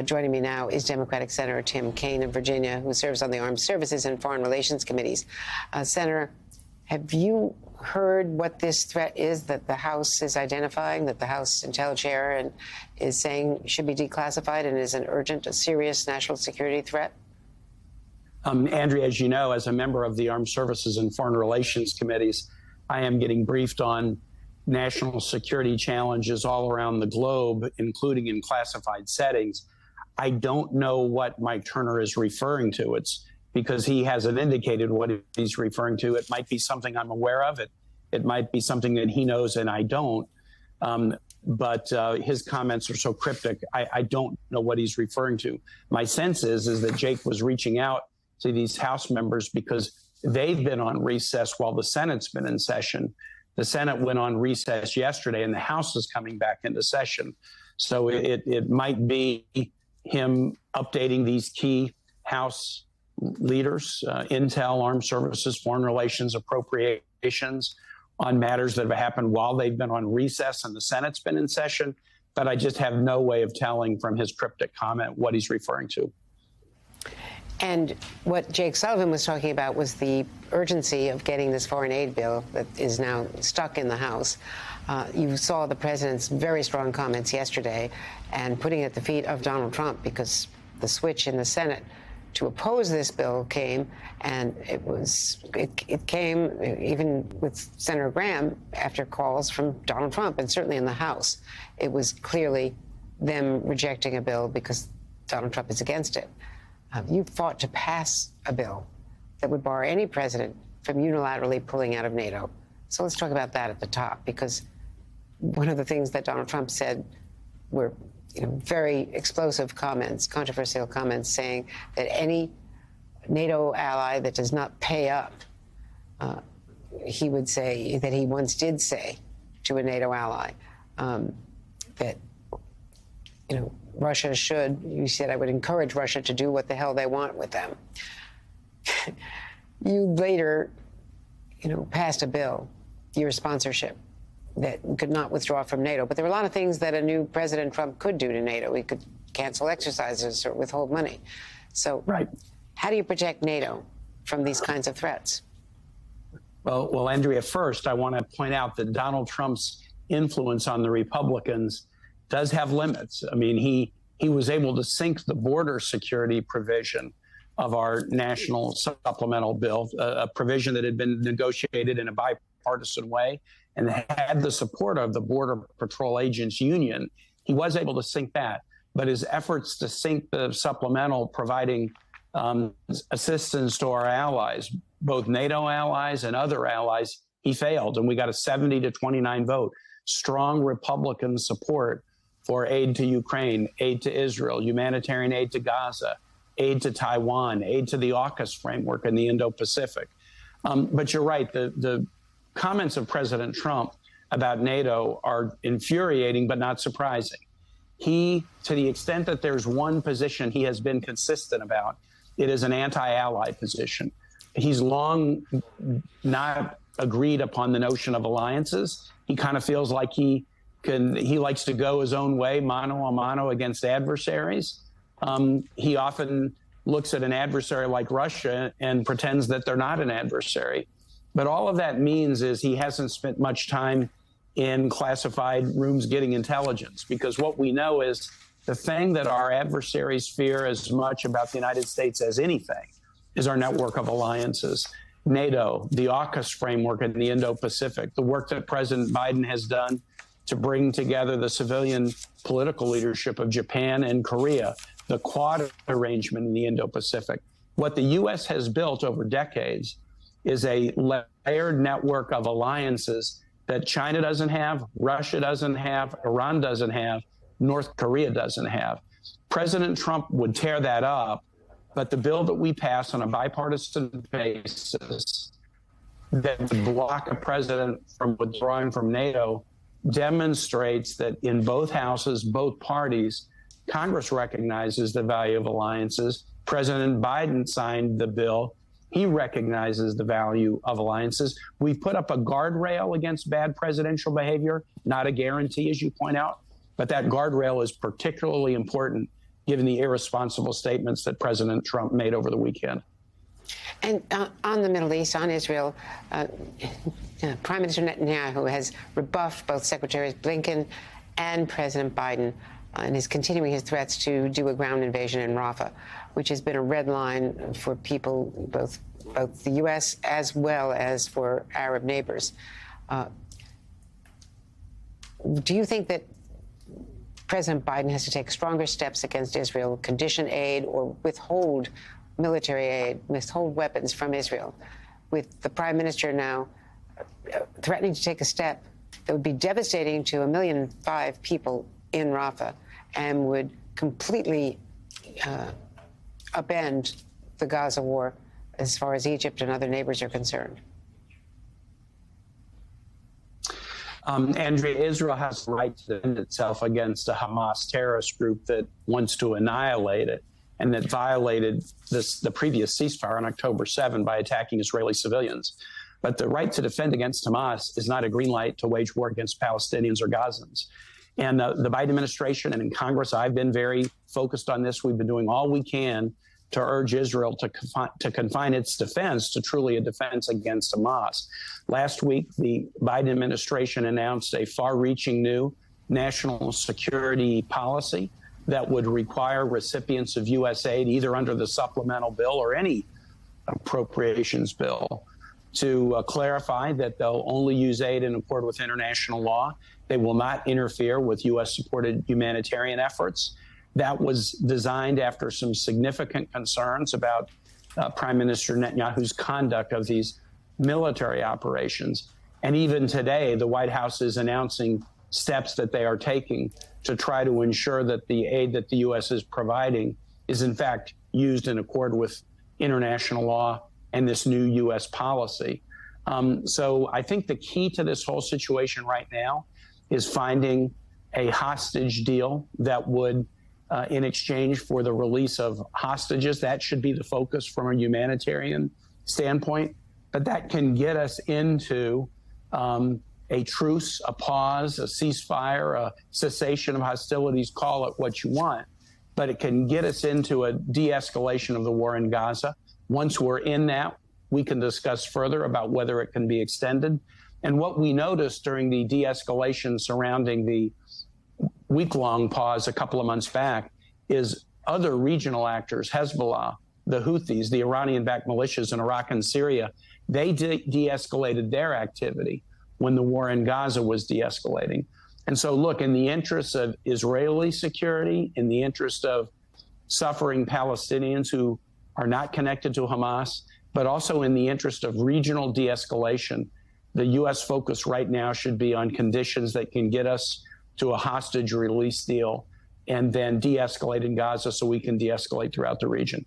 Joining me now is Democratic Senator Tim Kaine of Virginia, who serves on the Armed Services and Foreign Relations Committees. Senator, have you heard what this threat is that the House is identifying, that the House Intel Chair and is saying should be declassified and is an urgent, a serious national security threat? Andrea, as you know, as a member of the Armed Services and Foreign Relations Committees, I am getting briefed on national security challenges all around the globe, including in classified settings. I don't know what Mike Turner is referring to. It's because he hasn't indicated what he's referring to. It might be something I'm aware of. It might be something that he knows and I don't. But his comments are so cryptic, I don't know what he's referring to. My sense is that Jake was reaching out to these House members because they've been on recess while the Senate's been in session. The Senate went on recess yesterday and the House is coming back into session. So it might be him updating these key House leaders, Intel, Armed Services, Foreign Relations, Appropriations, on matters that have happened while they've been on recess and the Senate's been in session. But I just have no way of telling from his cryptic comment what he's referring to. And what Jake Sullivan was talking about was the urgency of getting this foreign aid bill that is now stuck in the House. You saw the president's very strong comments yesterday and putting it at the feet of Donald Trump because the switch in the Senate to oppose this bill came, and it came even with Senator Graham after calls from Donald Trump, and certainly in the House. It was clearly them rejecting a bill because Donald Trump is against it. You fought to pass a bill that would bar any president from unilaterally pulling out of NATO. So let's talk about that at the top, because one of the things that Donald Trump said were very explosive comments, controversial comments, saying that any NATO ally that does not pay up, he would say that he once did say to a NATO ally that, Russia should, you said, I would encourage Russia to do what the hell they want with them. You later, passed a bill, your sponsorship, that could not withdraw from NATO. But there were a lot of things that a new President Trump could do to NATO. He could cancel exercises or withhold money. So right. How do you protect NATO from these kinds of threats? Well, Andrea, first, I want to point out that Donald Trump's influence on the Republicans does have limits. I mean, he was able to sink the border security provision of our national supplemental bill, a provision that had been negotiated in a bipartisan way and had the support of the Border Patrol Agents Union. He was able to sink that, but his efforts to sink the supplemental providing assistance to our allies, both NATO allies and other allies, he failed, and we got a 70-29 vote. Strong Republican support for aid to Ukraine, aid to Israel, humanitarian aid to Gaza, aid to Taiwan, aid to the AUKUS framework in the Indo-Pacific. But you're right, the comments of President Trump about NATO are infuriating but not surprising. He, to the extent that there's one position he has been consistent about, it is an anti-ally position. He's long not agreed upon the notion of alliances. He kind of feels like he likes to go his own way, mano a mano against adversaries. He often looks at an adversary like Russia and pretends that they're not an adversary. But all of that means is he hasn't spent much time in classified rooms getting intelligence, because what we know is the thing that our adversaries fear as much about the United States as anything is our network of alliances. NATO, the AUKUS framework in the Indo-Pacific, the work that President Biden has done to bring together the civilian political leadership of Japan and Korea, the Quad arrangement in the Indo-Pacific. What the U.S. has built over decades is a layered network of alliances that China doesn't have, Russia doesn't have, Iran doesn't have, North Korea doesn't have. President Trump would tear that up, but the bill that we pass on a bipartisan basis that would block a president from withdrawing from NATO demonstrates that in both houses, both parties, Congress recognizes the value of alliances. President Biden signed the bill. He recognizes the value of alliances. We've put up a guardrail against bad presidential behavior, not a guarantee, as you point out, but that guardrail is particularly important given the irresponsible statements that President Trump made over the weekend. And on the Middle East, on Israel, Prime Minister Netanyahu has rebuffed both Secretaries Blinken and President Biden and is continuing his threats to do a ground invasion in Rafah, which has been a red line for people, both the U.S. as well as for Arab neighbors. Do you think that President Biden has to take stronger steps against Israel, condition aid or withhold military aid, withhold weapons from Israel, with the Prime Minister now threatening to take a step that would be devastating to 1.5 million people in Rafah and would completely upend the Gaza war as far as Egypt and other neighbors are concerned? Andrea, Israel has the right to defend itself against a Hamas terrorist group that wants to annihilate it and that violated the previous ceasefire on October 7 by attacking Israeli civilians. But the right to defend against Hamas is not a green light to wage war against Palestinians or Gazans. And the Biden administration and in Congress, I've been very focused on this. We've been doing all we can to urge Israel to confine its defense to truly a defense against Hamas. Last week, the Biden administration announced a far-reaching new national security policy that would require recipients of U.S. aid, either under the supplemental bill or any appropriations bill, to clarify that they'll only use aid in accord with international law. They will not interfere with U.S.-supported humanitarian efforts. That was designed after some significant concerns about Prime Minister Netanyahu's conduct of these military operations. And even today, the White House is announcing steps that they are taking to try to ensure that the aid that the U.S. is providing is, in fact, used in accord with international law and this new U.S. policy. So I think the key to this whole situation right now is finding a hostage deal that would, in exchange for the release of hostages, that should be the focus from a humanitarian standpoint. But that can get us into a truce, a pause, a ceasefire, a cessation of hostilities, call it what you want. But it can get us into a de-escalation of the war in Gaza. Once we're in that, we can discuss further about whether it can be extended. And what we noticed during the de-escalation surrounding the week-long pause a couple of months back is other regional actors, Hezbollah, the Houthis, the Iranian-backed militias in Iraq and Syria, they de-escalated their activity when the war in Gaza was de-escalating. And so, look, in the interest of Israeli security, in the interest of suffering Palestinians who are not connected to Hamas, but also in the interest of regional de-escalation, the U.S. focus right now should be on conditions that can get us to a hostage release deal and then de-escalate in Gaza so we can de-escalate throughout the region.